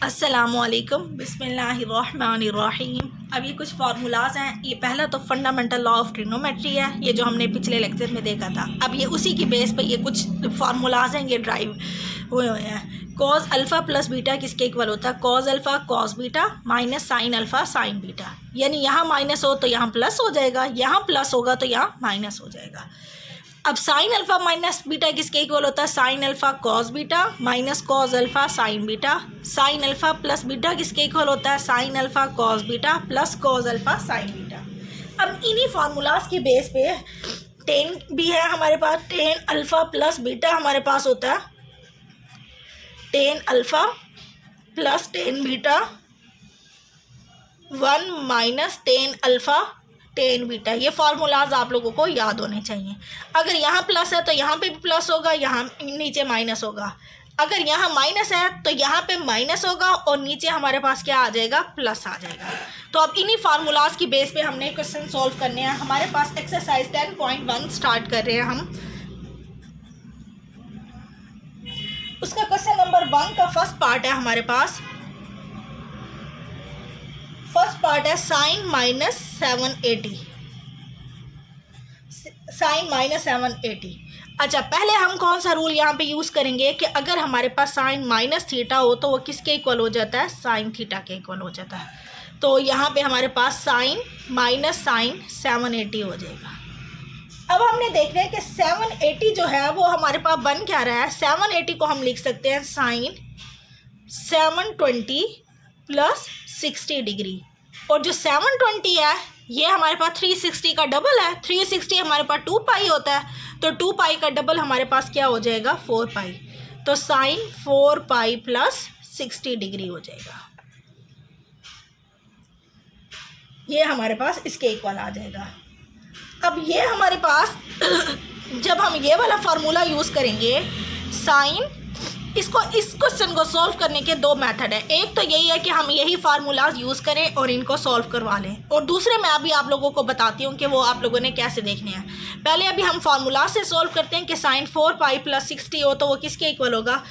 अस्सलामुअलैकुम बिस्मिल्लाहिर्रहमानिर्रहीम। अब ये कुछ फार्मूलाज हैं। ये पहला तो फंडामेंटल लॉ ऑफ ट्रिग्नोमेट्री है, ये जो हमने पिछले लेक्चर में देखा था। अब ये उसी की बेस पे ये कुछ फार्मूलाज हैं, ये ड्राइव हुए हैं। कॉज अल्फ़ा प्लस बीटा किसके इक्वल होता है? Cos alpha cos beta minus sine alpha sine beta. यानी यहाँ माइनस हो तो यहाँ प्लस हो जाएगा, यहाँ प्लस होगा तो यहाँ माइनस हो जाएगा। अब साइन अल्फ़ा माइनस बीटा किसके इक्वल होता है? Sine alpha cos beta minus cos alpha sine beta. Sine alpha plus beta किसके इक्वल होता है? Sine alpha cos beta plus cos alpha sine beta. अब इन्हीं फार्मूलाज की बेस पे टेन भी है हमारे पास। टेन अल्फ़ा प्लस बीटा हमारे पास होता है tan alpha plus tan beta 1 minus tan alpha tan beta. ये फार्मूलाज आप लोगों को याद होने चाहिए। अगर यहाँ प्लस है तो यहाँ पे भी प्लस होगा, यहाँ नीचे माइनस होगा। अगर यहाँ माइनस है तो यहाँ पे माइनस होगा और नीचे हमारे पास क्या आ जाएगा? प्लस आ जाएगा। तो अब इन्हीं फार्मूलाज की बेस पे हमने क्वेश्चन सॉल्व करने हैं। हमारे पास एक्सरसाइज 10.1 स्टार्ट कर रहे हैं हम। उसका क्वेश्चन नंबर 1 का फर्स्ट पार्ट है हमारे पास। फर्स्ट पार्ट है साइन माइनस 780। Sine minus 780। अच्छा, पहले हम कौन सा रूल यहाँ पे यूज़ करेंगे कि अगर हमारे पास साइन माइनस थीटा हो तो वो किसके इक्वल हो जाता है? साइन थीटा के इक्वल हो जाता है। तो यहाँ पे हमारे पास साइन माइनस साइन 780 हो जाएगा। अब हमने देख रहे हैं कि 780 जो है वो हमारे पास बन क्या रहा है? 780 को हम लिख सकते हैं साइन 720 प्लस 60 डिग्री। और जो 720 है ये हमारे पास 360 का डबल है। 360 हमारे पास 2 पाई होता है, तो 2 पाई का डबल हमारे पास क्या हो जाएगा? 4 पाई। तो साइन 4 पाई प्लस 60 डिग्री हो जाएगा। ये हमारे पास इसके इक्वल आ जाएगा। अब ये हमारे पास जब हम ये वाला फार्मूला यूज़ करेंगे साइन, इस क्वेश्चन को सॉल्व करने के दो मेथड है। एक तो यही है कि हम यही फार्मूलाज यूज़ करें और इनको सॉल्व करवा लें, और दूसरे मैं अभी आप लोगों को बताती हूँ कि वो आप लोगों ने कैसे देखने हैं। पहले अभी हम फार्मूला से सॉल्व करते हैं कि साइन 4 पाई प्लस 60 हो तो वो किसके इक्वल होगा।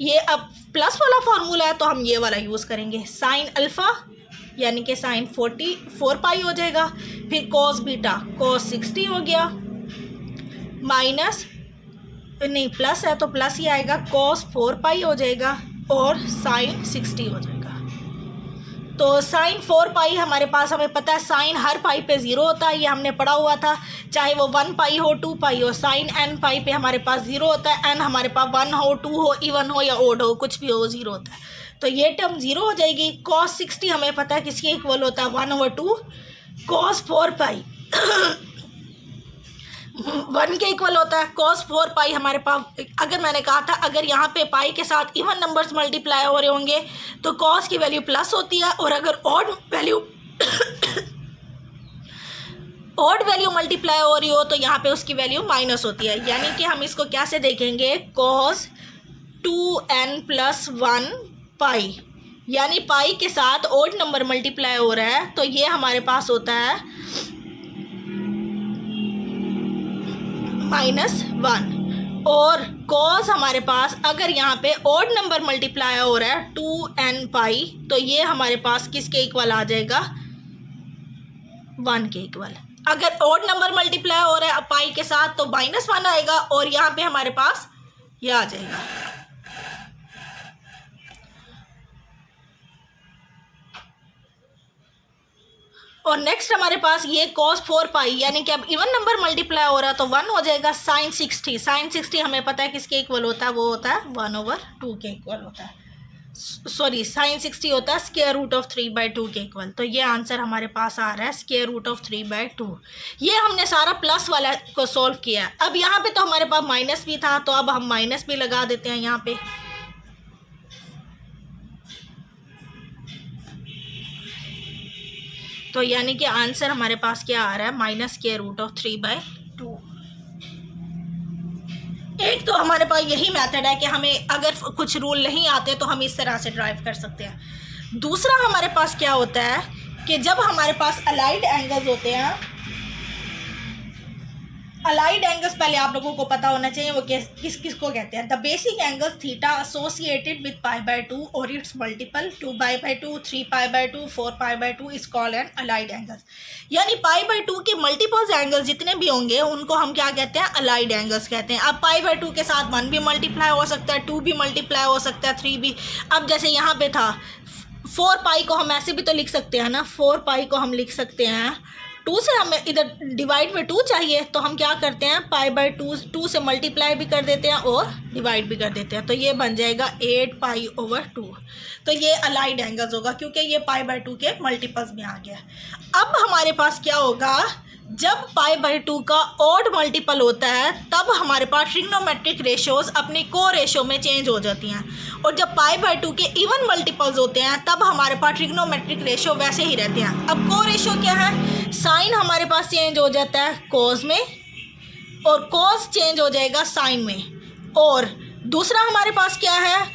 ये अब प्लस वाला फार्मूला है तो हम ये वाला यूज़ करेंगे। साइन अल्फ़ा यानी कि साइन 4 पाई हो जाएगा, फिर कॉस बीटा कॉस 60 हो गया, माइनस नहीं प्लस है तो प्लस ही आएगा, कॉस 4 पाई हो जाएगा और साइन 60 हो जाएगा। तो साइन 4 पाई हमारे पास, हमें पता है साइन हर पाई पे 0 होता है, ये हमने पढ़ा हुआ था। चाहे वो 1 पाई हो 2 पाई हो, साइन n पाई पे हमारे पास 0 होता है। n हमारे पास 1 हो 2 हो इवन हो या ओड हो, कुछ भी हो 0 होता है। तो ये टर्म 0 हो जाएगी। कॉस 60 हमें पता है किसके इक्वल होता है? 1/2 कॉस 4 पाई 1 के इक्वल होता है। कॉस 4 पाई हमारे पास, अगर मैंने कहा था अगर यहाँ पे पाई के साथ इवन नंबर्स मल्टीप्लाई हो रहे होंगे तो कॉस की वैल्यू प्लस होती है, और अगर ऑड वैल्यू मल्टीप्लाई हो रही हो तो यहाँ पे उसकी वैल्यू माइनस होती है। यानी कि हम इसको कैसे देखेंगे? कॉस 2n प्लस 1 पाई, यानी पाई के साथ ऑड नंबर मल्टीप्लाई हो रहा है तो ये हमारे पास होता है -1। और कॉस हमारे पास अगर यहाँ पे ऑड नंबर मल्टीप्लाई हो रहा है 2n पाई, तो ये हमारे पास किसके इक्वल आ जाएगा? 1 के इक्वल। अगर ऑड नंबर मल्टीप्लाई हो रहा है पाई के साथ तो -1 आएगा, और यहाँ पे हमारे पास ये आ जाएगा। और नेक्स्ट हमारे पास ये cos 4 पाई, यानी कि अब इवन नंबर मल्टीप्लाई हो रहा है तो 1 हो जाएगा। साइन 60, साइन 60 हमें पता है किसके इक्वल होता है? वो होता है 1/2 के इक्वल होता है। सॉरी, साइन 60 होता है स्क्वायर रूट ऑफ 3/2 के इक्वल। तो ये आंसर हमारे पास आ रहा है स्क्वायर रूट ऑफ 3/2। ये हमने सारा प्लस वाला को सॉल्व किया है। अब यहाँ पे तो हमारे पास माइनस भी था, तो अब हम माइनस भी लगा देते हैं यहाँ पे। तो यानी कि आंसर हमारे पास क्या आ रहा है? Minus square root of 3/2। एक तो हमारे पास यही मेथड है कि हमें अगर कुछ रूल नहीं आते तो हम इस तरह से ड्राइव कर सकते हैं। दूसरा हमारे पास क्या होता है कि जब हमारे पास अलाइड एंगल्स होते हैं, अलाइड एंगल्स पहले आप लोगों को पता होना चाहिए वो किसको कहते हैं। The basic angles theta associated with π/2 और its multiple 2π/2, 3π/2, 4π/2 is called an allied angles. यानी π/2 के मल्टीपल्स एंगल्स जितने भी होंगे उनको हम क्या कहते हैं, अलाइड एंगल्स कहते हैं। अब π/2 के साथ 1 भी मल्टीप्लाई हो सकता है, 2 भी मल्टीप्लाई हो सकता है, 3 भी। अब जैसे यहाँ पे था 4π को हम ऐसे भी तो लिख सकते हैं ना, 4π को हम लिख सकते हैं 2 से, हमें इधर डिवाइड में 2 चाहिए तो हम क्या करते हैं π/2 2 से मल्टीप्लाई भी कर देते हैं और डिवाइड भी कर देते हैं, तो ये बन जाएगा 8π/2। तो ये अलाइड एंगल्स होगा क्योंकि ये π/2 के मल्टीपल्स में आ गया। अब हमारे पास क्या होगा, जब π/2 का ऑड मल्टीपल होता है तब हमारे पास ट्रिग्नोमेट्रिक रेशियोज अपनी को रेशियो में चेंज हो जाती हैं, और जब π/2 के इवन मल्टीपल्स होते हैं तब हमारे पास ट्रिग्नोमेट्रिक रेशियो वैसे ही रहते हैं। अब को रेशियो क्या है, साइन हमारे पास चेंज हो जाता है कोस में, और कोस चेंज हो जाएगा साइन में, और दूसरा हमारे पास क्या है,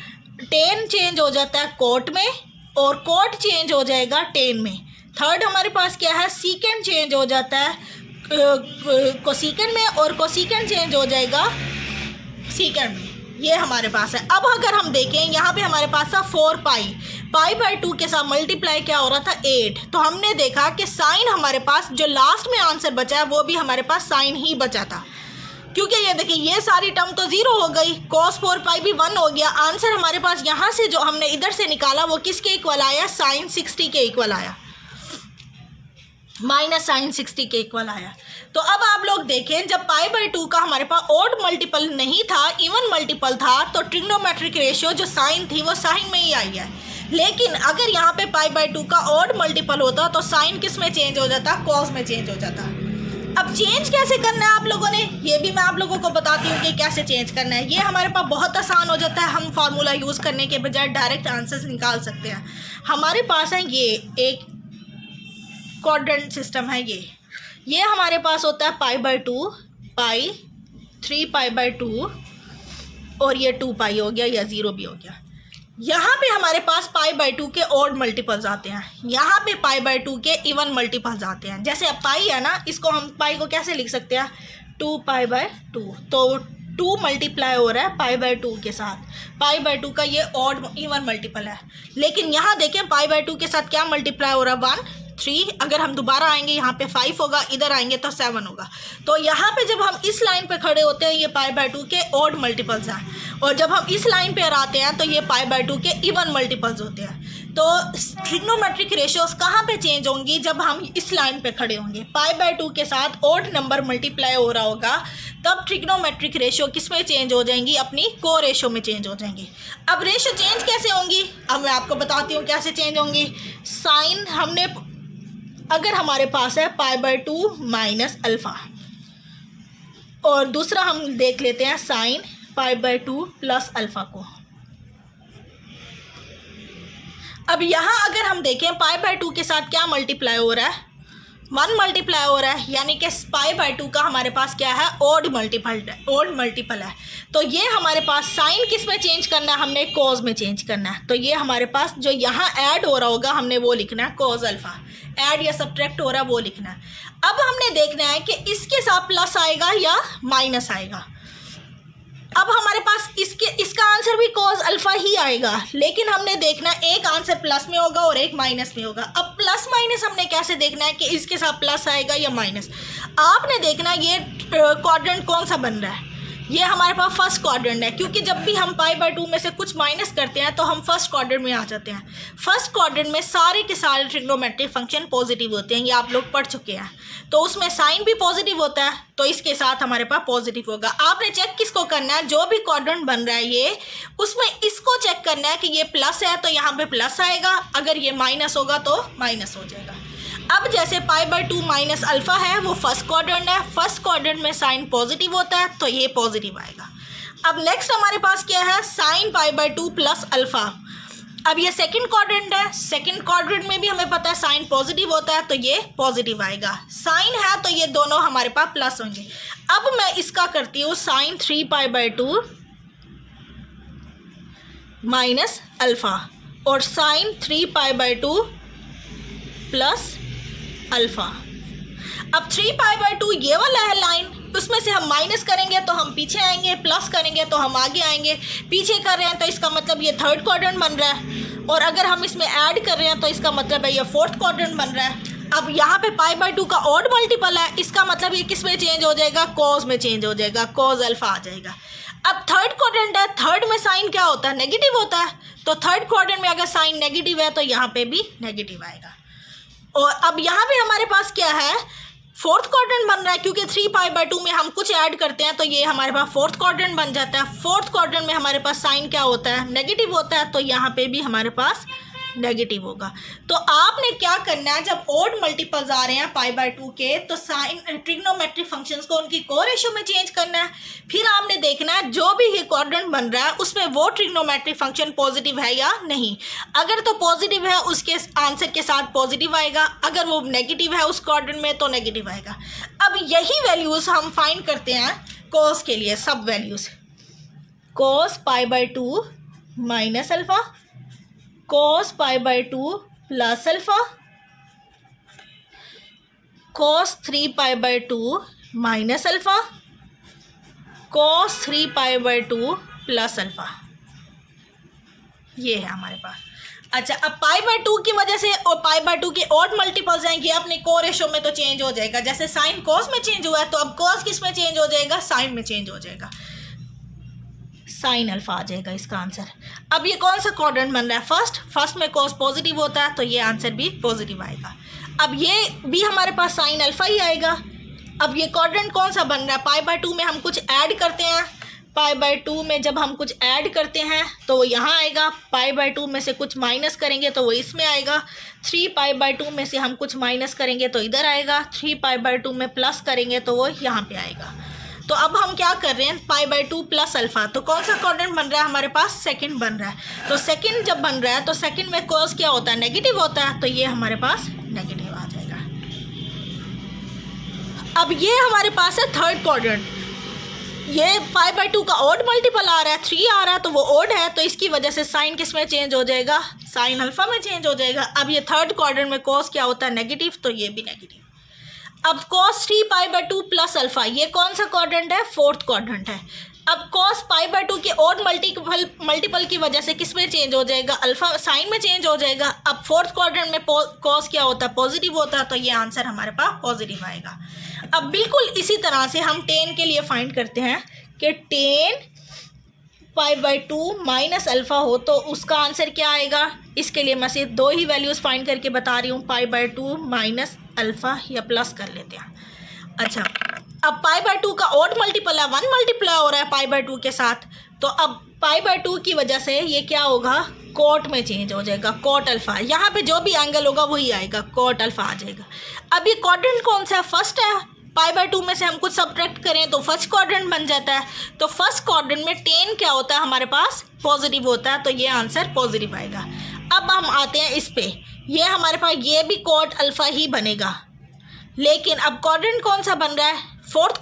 टेन चेंज हो जाता है कोट में, और कोट चेंज हो जाएगा टेन में। थर्ड हमारे पास क्या है, सीकेंड चेंज हो जाता है कोसीकेंड में, और कोसीकेंड चेंज हो जाएगा सीकेंड में। ये हमारे पास है। अब अगर हम देखें यहाँ पे हमारे पास था 4π/2 के साथ मल्टीप्लाई क्या हो रहा था 8, तो हमने देखा कि साइन हमारे पास जो लास्ट में आंसर बचा है वो भी हमारे पास साइन ही बचा था, क्योंकि ये देखिए ये सारी टर्म तो 0 हो गई, cos 4π भी 1 हो गया। आंसर हमारे पास यहाँ से जो हमने इधर से निकाला वो किसके इक्वल आया, sin 60 के इक्वल आया, माइनस sin 60 के इक्वल आया। तो अब आप लोग देखें जब π/2 का हमारे पास ऑड मल्टीपल नहीं था, इवन मल्टीपल था, तो ट्रिग्नोमेट्रिक रेशियो जो साइन थी वो साइन में ही आई है। लेकिन अगर यहाँ पे π/2 का ऑड मल्टीपल होता तो साइन किस में चेंज हो जाता, कॉस में चेंज हो जाता। अब चेंज कैसे करना है आप लोगों ने, ये भी मैं आप लोगों को बताती हूँ कि कैसे चेंज करना है। ये हमारे पास बहुत आसान हो जाता है, हम फार्मूला यूज़ करने के बजाय डायरेक्ट आंसर्स निकाल सकते हैं। हमारे पास है ये एक क्वाड्रेंट सिस्टम है, ये हमारे पास होता है π/2, पाई 3π/2 और ये 2π हो गया या 0 भी हो गया। यहाँ पे हमारे पास π/2 के ऑड मल्टीपल्स आते हैं, यहाँ पे π/2 के इवन मल्टीपल्स आते हैं। जैसे अब पाई है ना, इसको हम पाई को कैसे लिख सकते हैं, 2π/2, तो 2 मल्टीप्लाई हो रहा है π/2 के साथ। π/2 का ये ऑड इवन मल्टीपल है, लेकिन यहाँ देखें π/2 के साथ क्या मल्टीप्लाई हो रहा है, 1 3। अगर हम दोबारा आएंगे यहाँ पे 5 होगा, इधर आएंगे तो 7 होगा। तो यहाँ पे जब हम इस लाइन पे खड़े होते हैं ये π/2 के ऑड मल्टीपल्स हैं, और जब हम इस लाइन पे आते हैं तो ये π/2 के इवन मल्टीपल्स होते हैं। तो ट्रिग्नोमेट्रिक रेशियोज कहाँ पे चेंज होंगी, जब हम इस लाइन पे खड़े होंगे, π/2 के साथ ऑड नंबर मल्टीप्लाई हो रहा होगा, तब ट्रिग्नोमेट्रिक रेशियो किस में चेंज हो जाएंगी, अपनी को रेशियो में चेंज हो जाएंगी। अब रेशियो चेंज कैसे होंगी, अब मैं आपको बताती हूँ कैसे चेंज होंगी। साइन हमने, अगर हमारे पास है π/2 माइनस अल्फ़ा, और दूसरा हम देख लेते हैं साइन π/2 प्लस अल्फ़ा को। अब यहाँ अगर हम देखें π/2 के साथ क्या मल्टीप्लाई हो रहा है, 1 मल्टीप्लाई हो रहा है, यानी कि π/2 का हमारे पास क्या है, ऑड मल्टीपल है। तो ये हमारे पास साइन किस में चेंज करना है, हमने कॉस में चेंज करना है। तो ये हमारे पास जो यहाँ ऐड हो रहा होगा हमने वो लिखना है कॉस अल्फ़ा, ऐड या सब्ट्रैक्ट हो रहा है वो लिखना है। अब हमने देखना है कि इसके साथ प्लस आएगा या माइनस आएगा। अब हमारे पास इसका आंसर भी कॉस अल्फ़ा ही आएगा, लेकिन हमने देखना है एक आंसर प्लस में होगा और एक माइनस में होगा। अब प्लस माइनस हमने कैसे देखना है कि इसके साथ प्लस आएगा या माइनस। आपने देखना ये क्वाड्रेंट कौन सा बन रहा है, ये हमारे पास फर्स्ट क्वाड्रेंट है, क्योंकि जब भी हम π/2 में से कुछ माइनस करते हैं तो हम फर्स्ट क्वाड्रेंट में आ जाते हैं। फर्स्ट क्वाड्रेंट में सारे के सारे ट्रिग्नोमेट्रिक फंक्शन पॉजिटिव होते हैं, ये आप लोग पढ़ चुके हैं। तो उसमें साइन भी पॉजिटिव होता है, तो इसके साथ हमारे पास पॉजिटिव होगा। आपने चेक किसको करना है, जो भी क्वाड्रेंट बन रहा है ये, उसमें इसको चेक करना है कि ये प्लस है तो यहाँ पे प्लस आएगा, अगर ये माइनस होगा तो माइनस हो जाएगा। अब जैसे π/2 माइनस अल्फ़ा है वो फर्स्ट क्वाड्रेंट है, फर्स्ट क्वाड्रेंट में साइन पॉजिटिव होता है तो ये पॉजिटिव आएगा। अब नेक्स्ट हमारे पास क्या है, साइन π/2 प्लस अल्फ़ा। अब ये सेकंड क्वाड्रेंट है, सेकंड क्वाड्रेंट में भी हमें पता है साइन पॉजिटिव होता है तो ये पॉजिटिव आएगा। साइन है तो ये दोनों हमारे पास प्लस होंगे। अब मैं इसका करती हूँ साइन 3π/2 माइनस अल्फ़ा और साइन 3π/2 प्लस अल्फ़ा। अब 3π/2 ये वाला है लाइन, उसमें से हम माइनस करेंगे तो हम पीछे आएंगे, प्लस करेंगे तो हम आगे आएंगे। पीछे कर रहे हैं तो इसका मतलब ये थर्ड क्वाड्रेंट बन रहा है, और अगर हम इसमें ऐड कर रहे हैं तो इसका मतलब है ये फोर्थ क्वाड्रेंट बन रहा है। अब यहाँ पे π/2 का ऑड मल्टीपल है, इसका मतलब ये किस में चेंज हो जाएगा, कॉज में चेंज हो जाएगा, कॉज अल्फा आ जाएगा। अब थर्ड क्वाड्रेंट है, थर्ड में साइन क्या होता है, नेगेटिव होता है, तो थर्ड क्वाड्रेंट में अगर साइन नेगेटिव है तो यहाँ पे भी नेगेटिव आएगा। और अब यहाँ पे हमारे पास क्या है, फोर्थ क्वाड्रेंट बन रहा है, क्योंकि 3π/2 में हम कुछ ऐड करते हैं तो ये हमारे पास फोर्थ क्वाड्रेंट बन जाता है। फोर्थ क्वाड्रेंट में हमारे पास साइन क्या होता है, नेगेटिव होता है, तो यहाँ पे भी हमारे पास नेगेटिव होगा। तो आपने क्या करना है, जब ओड मल्टीपल्स आ रहे हैं π/2 के, तो साइन ट्रिग्नोमेट्रिक फंक्शंस को उनकी कोरेशियो में चेंज करना है। फिर आपने देखना है जो भी ये क्वाड्रेंट बन रहा है उसमें वो ट्रिग्नोमेट्रिक फंक्शन पॉजिटिव है या नहीं। अगर तो पॉजिटिव है उसके आंसर के साथ पॉजिटिव आएगा, अगर वो नेगेटिव है उस क्वाड्रेंट में तो नेगेटिव आएगा। अब यही वैल्यूज़ हम फाइंड करते हैं कॉस के लिए, सब values, cos π/2 minus alpha, cos π/2 plus alpha, cos 3π/2 minus alpha, cos 3π/2 plus alpha, ये है हमारे पास। अच्छा, अब π/2 की वजह से और π/2 के ऑड मल्टीपल्स हैं, ये अपने कोरेशियो में तो चेंज हो जाएगा। जैसे साइन cos में चेंज हुआ है तो अब cos किस में चेंज हो जाएगा, साइन में चेंज हो जाएगा, साइन अल्फा आ जाएगा इसका आंसर। अब ये कौन सा क्वाड्रेंट बन रहा है, फर्स्ट में कॉस पॉजिटिव होता है तो ये आंसर भी पॉजिटिव आएगा। अब ये भी हमारे पास साइन अल्फा ही आएगा। अब ये क्वाड्रेंट कौन सा बन रहा है, π/2 में हम कुछ ऐड करते हैं, π/2 में जब हम कुछ ऐड करते हैं तो वो यहाँ आएगा, π/2 में से कुछ माइनस करेंगे तो वो इसमें आएगा, 3π/2 में से हम कुछ माइनस करेंगे तो इधर आएगा, 3π/2 में प्लस करेंगे तो वो यहाँ पे आएगा। तो अब हम क्या कर रहे हैं, π/2 प्लस अल्फ़ा, तो कौन सा क्वाड्रेंट बन रहा है हमारे पास, सेकंड बन रहा है। तो सेकंड जब बन रहा है तो सेकंड में कॉस क्या होता है, नेगेटिव होता है, तो ये हमारे पास नेगेटिव आ जाएगा। अब ये हमारे पास है थर्ड क्वाड्रेंट, ये π/2 का ऑड मल्टीपल आ रहा है, 3 आ रहा है, तो वो ऑड है, तो इसकी वजह से साइन किस में चेंज हो जाएगा, साइन अल्फ़ा में चेंज हो जाएगा। अब ये थर्ड क्वाड्रेंट में कॉस क्या होता है, नेगेटिव, तो ये भी नेगेटिव। अब cos 3π/2 प्लस अल्फ़ा, ये कौन सा क्वाड्रेंट है, फोर्थ क्वाड्रेंट है। अब cos π/2 के ऑड मल्टीपल की वजह से किस में चेंज हो जाएगा, अल्फ़ा साइन में चेंज हो जाएगा। अब फोर्थ क्वाड्रेंट में cos क्या होता है, पॉजिटिव होता है, तो ये आंसर हमारे पास पॉजिटिव आएगा। अब बिल्कुल इसी तरह से हम tan के लिए फाइंड करते हैं कि tan π/2 माइनस अल्फ़ा हो तो उसका आंसर क्या आएगा। इसके लिए मैं सिर्फ दो ही वैल्यूज़ फाइंड करके बता रही हूँ, π/2 माइनस अल्फ़ा या प्लस कर लेते हैं। अच्छा, अब π/2 का ऑड मल्टीपल है, 1 मल्टीप्लाई हो रहा है π/2 के साथ, तो अब π/2 की वजह से ये क्या होगा, कोट में चेंज हो जाएगा, कोट अल्फ़ा, यहाँ पे जो भी एंगल होगा वही आएगा, कोट अल्फ़ा आ जाएगा। अब ये क्वाड्रेंट कौन सा है, फर्स्ट है, π/2 में से हम कुछ सब्ट्रैक्ट करें तो फर्स्ट क्वाड्रेंट बन जाता है। तो फर्स्ट क्वाड्रेंट में tan क्या होता है हमारे पास, पॉजिटिव होता है, तो ये आंसर पॉजिटिव आएगा। अब हम आते हैं इस पे, ये हमारे पास ये भी कोट अल्फ़ा ही बनेगा, लेकिन अब क्वाड्रेंट कौन सा बन रहा है, फोर्थ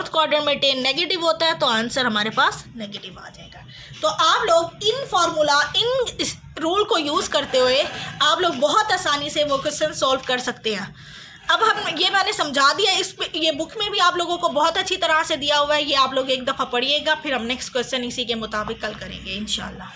क्वाड्रेंट में tan नेगेटिव होता है, तो आंसर हमारे पास नेगेटिव आ जाएगा। तो आप लोग इन फार्मूला, इन रूल को यूज़ करते हुए आप लोग बहुत आसानी से वो क्वेश्चन सॉल्व कर सकते हैं। अब हम ये मैंने समझा दिया, ये बुक में भी आप लोगों को बहुत अच्छी तरह से दिया हुआ है, ये आप लोग एक दफ़ा पढ़िएगा, फिर हम नेक्स्ट क्वेश्चन इसी के मुताबिक कल करेंगे इंशाल्लाह।